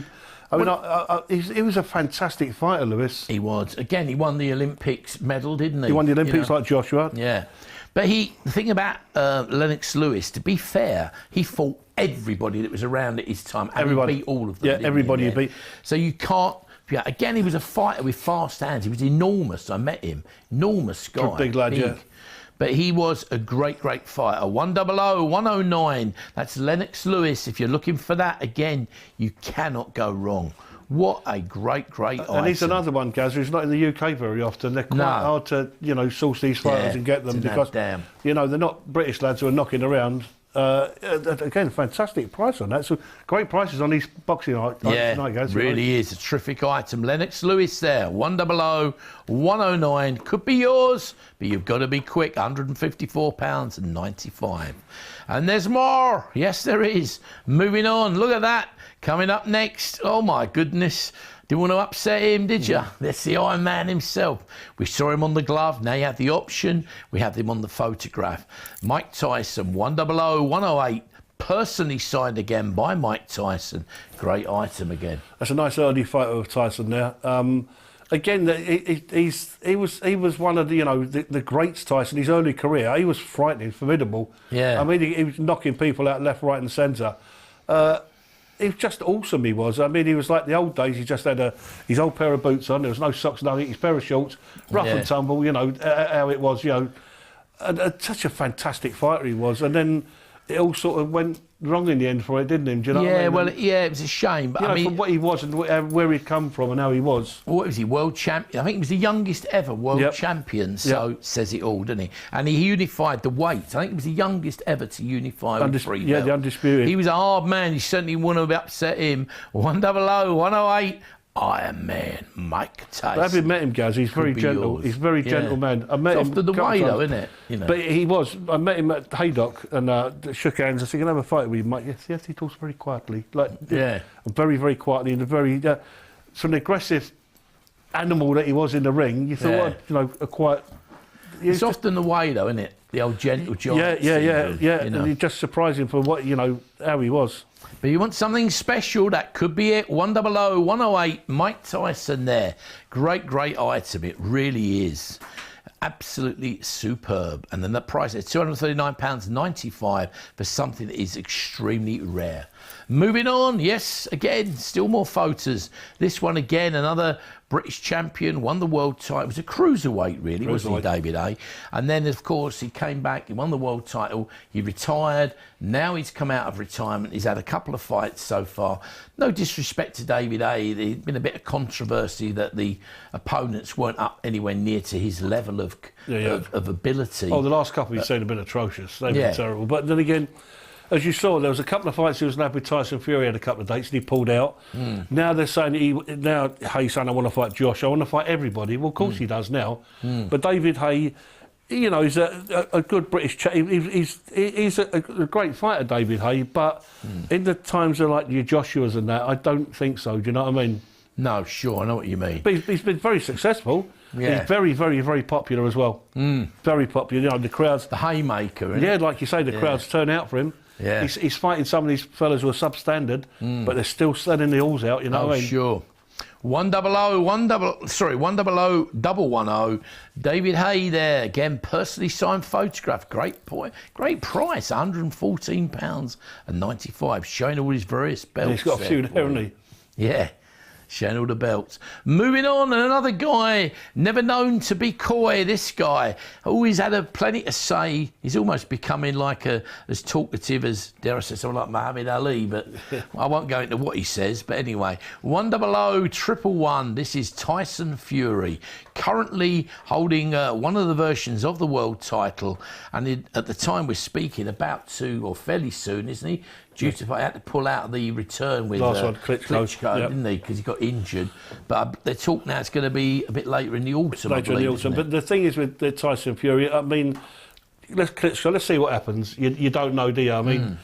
I mean, he was a fantastic fighter, Lewis. He was. Again, he won the Olympics medal, didn't he? He won the Olympics like Joshua. Yeah. But the thing about Lennox Lewis, to be fair, he fought everybody that was around at his time. And Everybody. he beat all of them. Yeah, everybody he beat. So you can't... Yeah, again, he was a fighter with fast hands. He was enormous. I met him. Enormous guy. Big lad, yeah. But he was a great, great fighter. 100, 109. That's Lennox Lewis. If you're looking for that, again, you cannot go wrong. What a great, great item. And he's another one, Gaz, who's not in the UK very often. They're quite hard to, source these fighters and get them because, they're not British lads who are knocking around. Again, fantastic price on that. So great prices on these boxing night, Gaz. Really is a terrific item. Lennox Lewis there, 100, 109. Could be yours, but you've got to be quick. £154.95. And there's more. Yes, there is. Moving on. Look at that. Coming up next. Oh, my goodness. Didn't want to upset him, did you? That's the Iron Man himself. We saw him on the glove. Now you have the option. We have him on the photograph. Mike Tyson, 100, 108. Personally signed again by Mike Tyson. Great item again. That's a nice early photo of Tyson there. Again, he was one of the greats, Tyson. His early career, he was frightening, formidable. Yeah. I mean, he was knocking people out left, right and centre. He was just awesome, he was. I mean, he was like the old days. He just had his old pair of boots on. There was no socks, nothing. His pair of shorts, rough and tumble, how it was, And such a fantastic fighter he was. And then it all sort of went wrong in the end for it, didn't it? Do you know what I mean? Well, it was a shame. But I mean, from what he was and where he'd come from and how he was. What was he, world champion? I think he was the youngest ever world champion, so says it all, doesn't he? And he unified the weights. I think he was the youngest ever to unify all three belts. The undisputed. He was a hard man. He certainly wouldn't have upset him. 100, 108. Iron Man, Mike Tyson. I haven't met him, Gaz. He's very gentle. He's a very gentle man. I met him after the way, though, isn't it? But he was. I met him at Haydock and shook hands. I said, "Can I have a fight with you, Mike?" Yes. He talks very quietly, very, very quietly, and a very sort of aggressive animal that he was in the ring. You thought, a quiet. It's often the way, though, isn't it? The old gentle giant. Yeah. And he just surprised him for what how he was. But you want something special, that could be it. 100, 108, Mike Tyson there. Great, great item. It really is. Absolutely superb. And then the price is £239.95 for something that is extremely rare. Moving on, yes, again, still more photos. This one again, another British champion, won the world title. It was a cruiserweight, really, wasn't he, David A? And then, of course, he came back, he won the world title, he retired. Now he's come out of retirement. He's had a couple of fights so far. No disrespect to David A. There's been a bit of controversy that the opponents weren't up anywhere near to his level of ability. Oh, the last couple you've seen have been atrocious. They've been terrible. But then again, as you saw, there was a couple of fights he was nabbed with Tyson Fury, had a couple of dates and he pulled out. Now they're saying, hey son, I want to fight Josh, I want to fight everybody. Well, of course he does now. But David Hay, he's a good British he's a great fighter, David Hay, but in the times of like your Joshuas and that, I don't think so. Do you know what I mean? No, sure, I know what you mean. But he's been very successful. Yeah. He's very, very, very popular as well. Very popular. The crowds... The haymaker, isn't it? Like you say, the crowds turn out for him. Yeah. He's fighting some of these fellas who are substandard, but they're still sending the alls out, you know what I mean? Sure. 100, 110. David Hay there, again, personally signed photograph. Great point. Great price, £114.95, showing all his various belts. And he's got a few there, hasn't he? Yeah. Showing all the belts. Moving on, and another guy, never known to be coy, this guy. Always had plenty to say. He's almost becoming like as talkative as, dare I say, someone like Muhammad Ali, but I won't go into what he says. But anyway, 100, 111. This is Tyson Fury, currently holding one of the versions of the world title. And at the time we're speaking, about to, or fairly soon, isn't he? Due to, I had to pull out the return with Klitschko, didn't he? Because he got injured. But they talk now it's going to be a bit later in the autumn. Later in the autumn. But the thing is with the Tyson Fury, I mean, let's see what happens. You don't know, do you? I mean,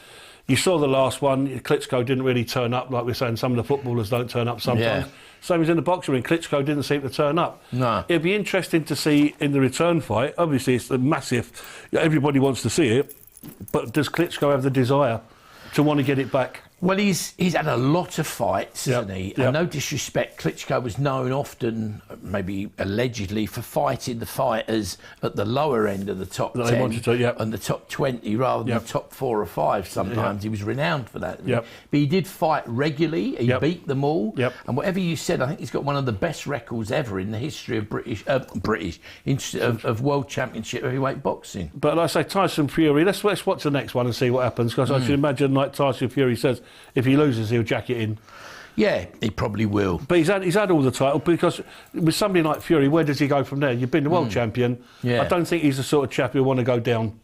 you saw the last one. Klitschko didn't really turn up. Like we're saying, some of the footballers don't turn up sometimes. Same as in the boxing ring, Klitschko didn't seem to turn up. No. It'd be interesting to see in the return fight. Obviously, it's a massive. Everybody wants to see it. But does Klitschko have the desire to want to get it back? Well, he's had a lot of fights, Yep, hasn't he? yep. And no disrespect, Klitschko was known often, maybe allegedly, for fighting the fighters at the lower end of the top That 10 they wanted to, yep. and the top 20 rather than Yep. the top 4 or 5 sometimes. Yep. He was renowned for that. Yep. But he did fight regularly. He Yep. beat them all. Yep. And whatever you said, I think he's got one of the best records ever in the history of of World Championship heavyweight boxing. But like I say, Tyson Fury, let's watch the next one and see what happens, because I should imagine, like Tyson Fury says, if he loses, he'll jack it in. Yeah, he probably will. But he's had all the title, because with somebody like Fury, where does he go from there? You've been the world champion. Yeah. I don't think he's the sort of chap who'll want to go down.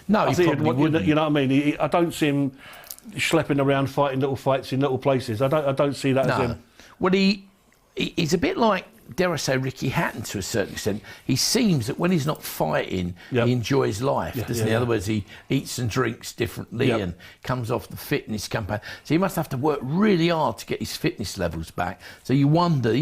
No, I he think probably wouldn't. You know what I mean? I don't see him schlepping around fighting little fights in little places. I don't see that as No. him. Well, he's a bit like, dare I say, Ricky Hatton to a certain extent. He seems that when he's not fighting, Yep. he enjoys life, doesn't he? yeah. In other words, he eats and drinks differently Yep. and comes off the fitness campaign. So he must have to work really hard to get his fitness levels back. So you wonder,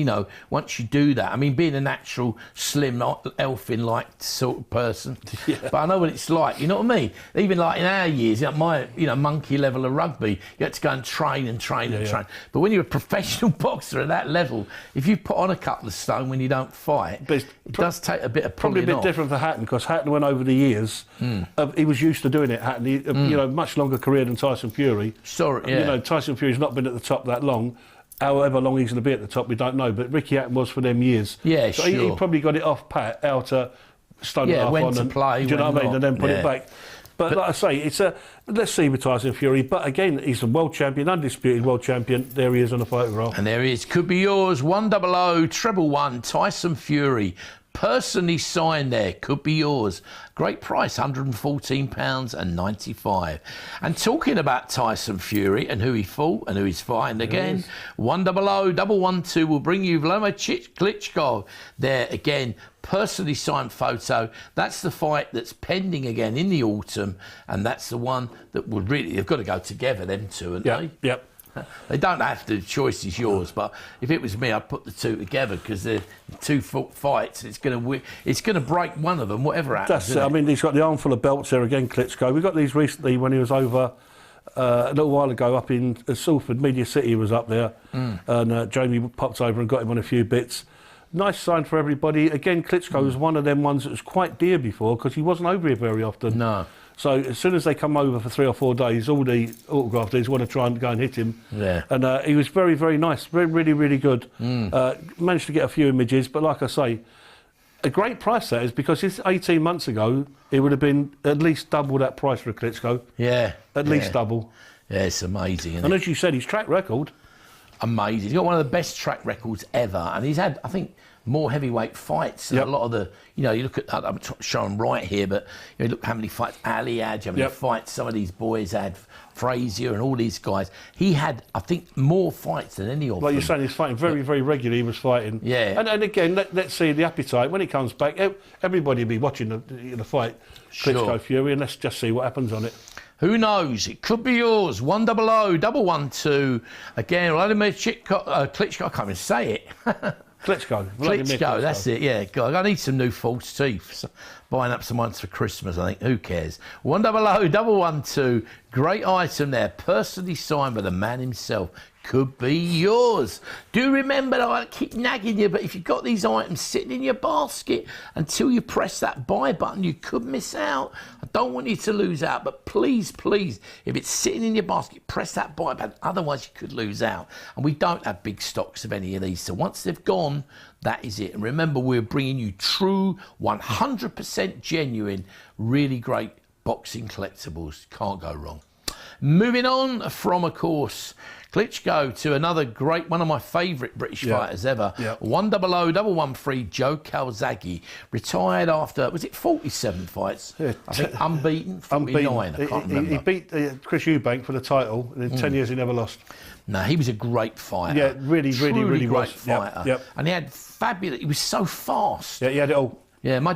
once you do that, I mean, being a natural, slim, elfin-like sort of person, but I know what it's like, you know what I mean? Even like in our years, my monkey level of rugby, you had to go and train and train and train. But when you're a professional boxer at that level, if you put on a couple of stone when you don't fight, But it's it does take a bit of Probably a pulling bit off. different for Hatton, because Hatton went over the years. He was used to doing it. Hatton, much longer career than Tyson Fury. Sorry, yeah. Tyson Fury's not been at the top that long. However long he's going to be at the top, we don't know. But Ricky Hatton was for them years. Yeah, so sure. he probably got it off pat out a stone and a Yeah, half when on. to play, do you know when what I mean? not. And then put Yeah. it back. But like I say, let's see with Tyson Fury. But again, he's a world champion, undisputed world champion. There he is on the photograph. And there he is. Could be yours. 100 111 Tyson Fury. Personally signed there. Could be yours. Great price, £114.95. And talking about Tyson Fury and who he fought and who he's fighting again, 100 112 will bring you Vladimir Klitschko. There again, personally signed photo. That's the fight that's pending again in the autumn, and that's the one that would really, they've got to go together, them two, haven't they? Yep. They don't have to. The choice is yours. But if it was me, I'd put the two together, because they're two fights. It's going to break one of them, whatever happens. That's it. I mean, he's got the armful of belts there again, Klitschko. We got these recently when he was over a little while ago up in Salford. Media City was up there, and Jamie popped over and got him on a few bits. Nice sign for everybody. Again, Klitschko was one of them ones that was quite dear before, because he wasn't over here very often. No. So as soon as they come over for 3 or 4 days, all the autograph dealers want to try and go and hit him. Yeah. And he was very, very nice, really, really good. Managed to get a few images, but like I say, a great price that is, because it's 18 months ago, it would have been at least double that price for a Klitschko. Yeah. At least double. Yeah, it's amazing. Isn't And it? as you said, his track record. Amazing. He's got one of the best track records ever, and he's had, I think, more heavyweight fights than Yep. a lot of the. You look at. I'm showing right here, but look how many fights Ali had, how many Yep. fights some of these boys had, Frazier and all these guys. He had, I think, more fights than any of them. Like you're saying, he's fighting very, very regularly. He was fighting. Yeah. And again, let's see the appetite. When he comes back, everybody will be watching the fight, Sure. Klitschko Fury, and let's just see what happens on it. Who knows? It could be yours. 100 112. Again, Vladimir Klitschko. I can't even say it. Klitschko. Vladimir Klitschko, that's it, yeah. God, I need some new false teeth. So, buying up some ones for Christmas, I think. Who cares? 100 112. Great item there. Personally signed by the man himself. Could be yours. Do remember that I keep nagging you, but if you've got these items sitting in your basket until you press that buy button, you could miss out. I don't want you to lose out, but please, if it's sitting in your basket, press that buy button. Otherwise, you could lose out. And we don't have big stocks of any of these. So once they've gone, that is it. And remember, we're bringing you true, 100% genuine, really great boxing collectibles. Can't go wrong. Moving on from, of course, Klitschko to another great, one of my favourite British fighters ever. 100 113, Joe Calzaghe, retired after, was it 47 fights? Yeah. I think unbeaten, 49, I can't remember. He beat Chris Eubank for the title, and in 10 years he never lost. No, he was a great fighter. Yeah, really Truly great was. fighter. Yep. And he had fabulous, he was so fast. Yeah, he had it all. Yeah, my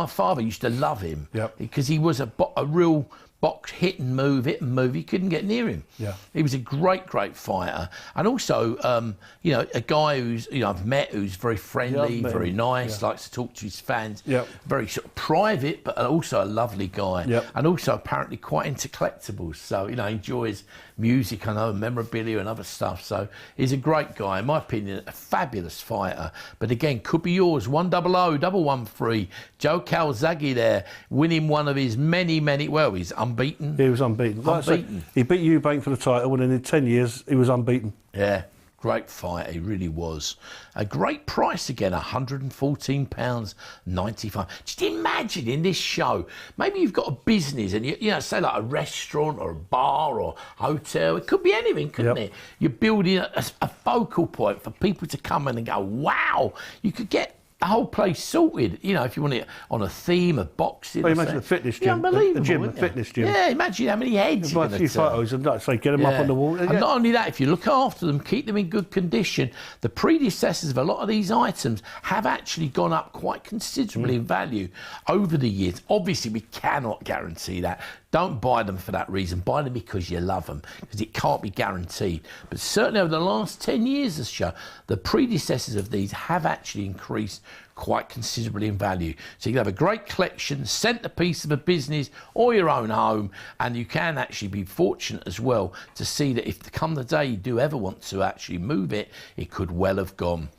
father used to love him Yep. because he was a real box, hit and move. You couldn't get near him. Yeah. He was a great fighter. And also, you know, a guy who's, you know, I've met, who's very friendly, very nice, likes to talk to his fans. Yep. Very sort of private, but also a lovely guy. Yep. And also apparently quite into collectibles. So, you know, enjoys music, I know, memorabilia and other stuff. So he's a great guy. In my opinion, a fabulous fighter. But again, could be yours. 100-113. Joe Calzaghe there, winning one of his many, well, he's unbeaten. He was unbeaten. Like I say, he beat Eubank for the title, and in 10 years, he was unbeaten. Yeah, great fight, he really was. A great price again, £114.95. Just imagine in this show, maybe you've got a business and you know, say like a restaurant or a bar or hotel, it could be anything, couldn't it? You're building a focal point for people to come in and go, wow, you could get the whole place sorted, you know, if you want it on a theme of boxing. Well, imagine a fitness gym. Unbelievable, A fitness gym. Yeah, imagine how many heads Buy a few photos and like say, get them up on the wall. And not only that, if you look after them, keep them in good condition, the predecessors of a lot of these items have actually gone up quite considerably in value over the years. Obviously, we cannot guarantee that. Don't buy them for that reason. Buy them because you love them, because it can't be guaranteed. But certainly over the last 10 years or so, the predecessors of these have actually increased quite considerably in value. So you can have a great collection, centerpiece of a business or your own home, and you can actually be fortunate as well to see that if come the day you do ever want to actually move it, it could well have gone.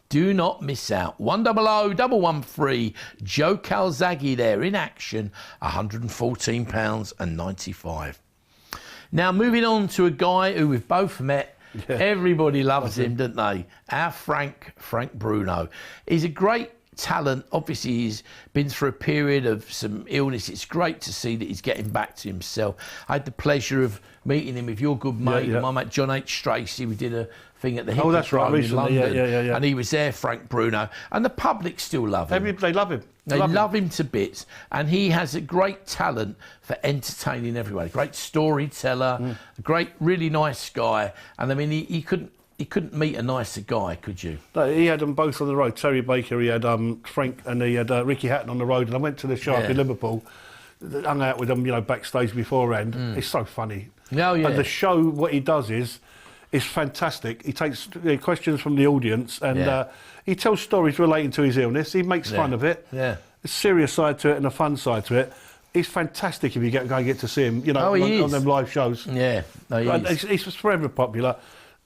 Do not miss out. 100-113. Joe Calzaghe there in action, £114.95. Now moving on to a guy who we've both met. Yeah. Everybody loves him, don't they? Our Frank Bruno. He's a great talent. Obviously, he's been through a period of some illness. It's great to see that he's getting back to himself. I had the pleasure of meeting him with your good mate, my mate John H. Tracy. We did a thing at the Hippodrome in London, and he was there, Frank Bruno, and the public still love him. They love him. They love him to bits, and he has a great talent for entertaining everyone. A great storyteller, a great, really nice guy, and I mean, he couldn't meet a nicer guy, could you? No, he had them both on the road. Terry Baker, he had Frank, and he had Ricky Hatton on the road. And I went to the shop in Liverpool, hung out with them, you know, backstage beforehand. It's so funny. Oh, yeah. And the show, what he does is fantastic. He takes questions from the audience, and he tells stories relating to his illness. He makes fun of it. Yeah. A serious side to it and a fun side to it. He's fantastic if you go and get to see him, you know, on them live shows. Yeah, no, he is. He's forever popular.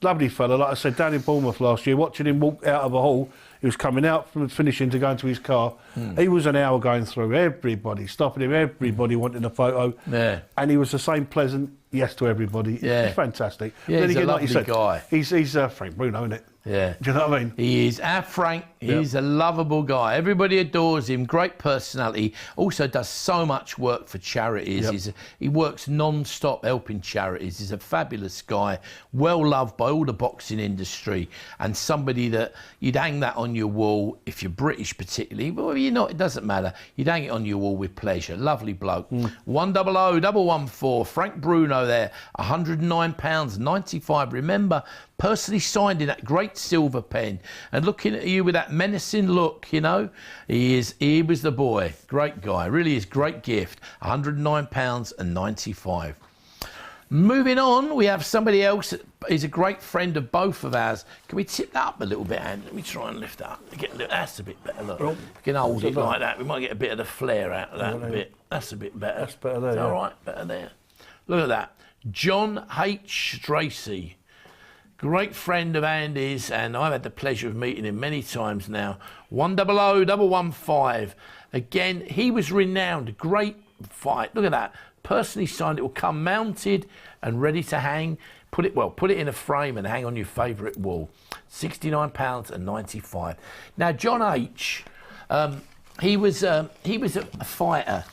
Lovely fella, like I said, down in Bournemouth last year, watching him walk out of a hall. He was coming out from finishing to go into his car. He was an hour going through, everybody stopping him, everybody wanting a photo. Yeah. And he was the same pleasant yes to everybody. Yeah. He's fantastic. Yeah, he's a lovely guy. He's Frank Bruno, isn't it? Yeah. Do you know what I mean? He is. Our Frank, he's a lovable guy. Everybody adores him. Great personality. Also does so much work for charities. He works non-stop helping charities. He's a fabulous guy. Well loved by all the boxing industry, and somebody that you'd hang that on your wall if you're British particularly. But if you're not, it doesn't matter. You'd hang it on your wall with pleasure. Lovely bloke. 100-114. Frank Bruno there. £109.95. Remember, personally signed in that great silver pen and looking at you with that menacing look, you know. He was the boy. Great guy. Really is. Great gift. £109.95. Moving on, we have somebody else that is a great friend of both of ours. Can we tip that up a little bit, Anne? Let me try and lift that up. That's a bit better. Look. We can hold it like that. We might get a bit of the flare out of that a bit. That's a bit better. That's better there. All right, better there. Look at that. John H. Tracy. Great friend of Andy's, and I've had the pleasure of meeting him many times now. 100-115. Again, he was renowned. Great fight. Look at that. Personally signed. It will come mounted and ready to hang. Put it in a frame and hang on your favourite wall. £69.95. Now, John H. He was a fighter.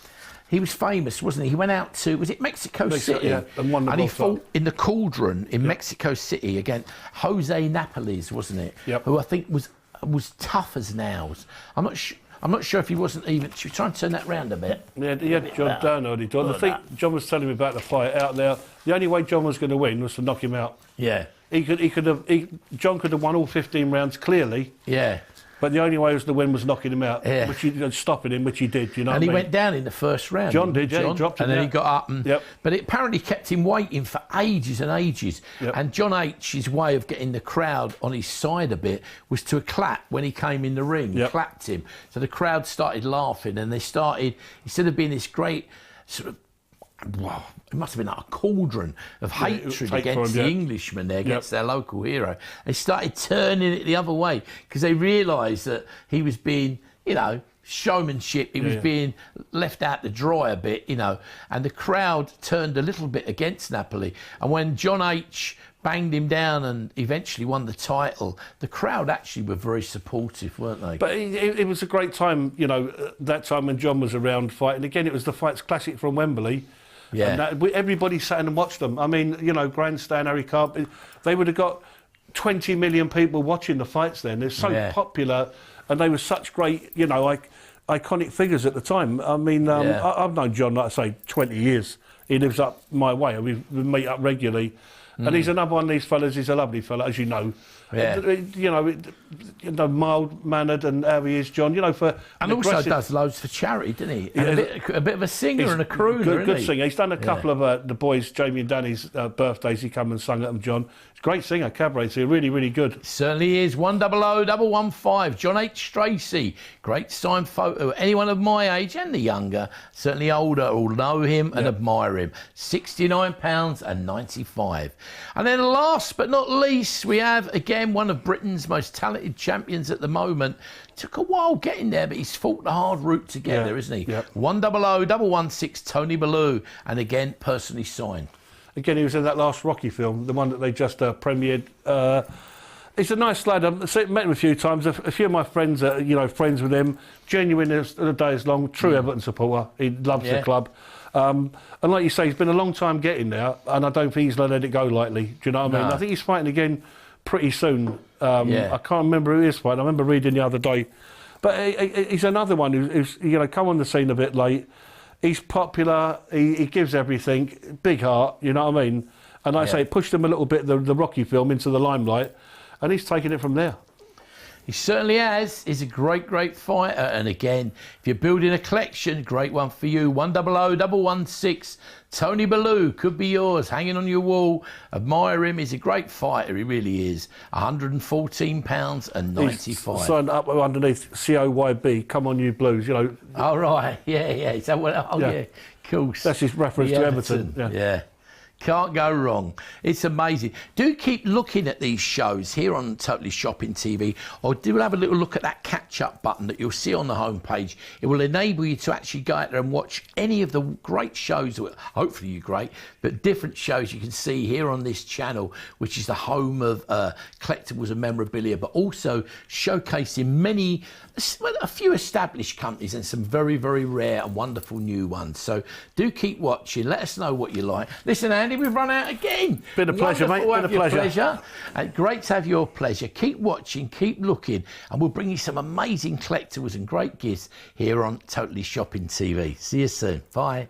He was famous, wasn't he? He went out to, was it Mexico City? Yeah, and he fought in the Cauldron in Mexico City against Jose Napoles, wasn't it? Yep. Who I think was tough as nails. I'm not sure if he wasn't even. Should we try and turn that round a bit? Yeah, he had John down early, John. I think John was telling me about the fight out there. The only way John was going to win was to knock him out. Yeah. John could have won all 15 rounds clearly. Yeah. But the only way was the wind was knocking him out, stopping him, which he did. You know, and he went down in the first round. John did, yeah. He dropped him, and then he got up. And, Yep. But it apparently kept him waiting for ages and ages. Yep. And John H's way of getting the crowd on his side a bit was to clap when he came in the ring. Yep. Clapped him, so the crowd started laughing, and they started, instead of being this great sort of, wow, it must have been like a cauldron of hatred against the Englishman there, against their local hero. They started turning it the other way because they realised that he was being, you know, showmanship. He was being left out to dry a bit, you know, and the crowd turned a little bit against Napoli. And when John H banged him down and eventually won the title, the crowd actually were very supportive, weren't they? But it was a great time, you know, that time when John was around fighting. Again, it was the Fights Classic from Wembley. Yeah. And everybody sat in and watched them. I mean, you know, Grandstand, Harry Carp, they would have got 20 million people watching the fights then. They're so popular, and they were such great, you know, iconic figures at the time. I mean, I've known John, like I say, 20 years. He lives up my way. We meet up regularly. And he's another one of these fellas. He's a lovely fella, as you know. Yeah. You know, mild-mannered and how he is, John. You know, and also does loads for charity, doesn't he? And a bit of a singer and a crooner, good singer. He's done a couple of the boys, Jamie and Danny's birthdays. He come and sung at them, John. He's a great singer, cabaret. So really, really good. Certainly is. 100115. John H. Tracy. Great signed photo. Anyone of my age and the younger, certainly older, will know him and admire him. £69.95. And then last but not least, we have again one of Britain's most talented champions at the moment. Took a while getting there, but he's fought the hard route to get there, isn't he? Yep. 100116 Tony Bellew, and again personally signed. Again, he was in that last Rocky film, the one that they just premiered. He's a nice lad. I've met him a few times. A few of my friends are, you know, friends with him. Genuine as the day is long. True Everton supporter. He loves the club. And like you say, he's been a long time getting there, and I don't think he's let it go lightly. Do you know what I mean? I think he's fighting again pretty soon. I can't remember who he is fighting. I remember reading the other day. But he's another one who's you know, come on the scene a bit late. He's popular. He gives everything. Big heart. You know what I mean? And I say it pushed him a little bit, the Rocky film, into the limelight, and he's taken it from there. He certainly has. He's a great, great fighter. And again, if you're building a collection, great one for you. 100116 Tony Bellew could be yours. Hanging on your wall. Admire him. He's a great fighter. He really is. £114.95. He's signed up underneath COYB. Come on, you Blues. You know. Oh right. Yeah. Is that what? Oh yeah. Of course. That's his reference to Everton. Yeah. Can't go wrong. It's amazing. Do keep looking at these shows here on Totally Shopping TV, or do have a little look at that catch-up button that you'll see on the homepage. It will enable you to actually go out there and watch any of the great shows, hopefully you're great, but different shows you can see here on this channel, which is the home of collectibles and memorabilia, but also showcasing a few established companies and some very, very rare and wonderful new ones. So do keep watching. Let us know what you like. Listen, Andy, we've run out again. Been a pleasure, mate. Been a pleasure. Great to have your pleasure. Keep watching, keep looking, and we'll bring you some amazing collectibles and great gifts here on Totally Shopping TV. See you soon. Bye.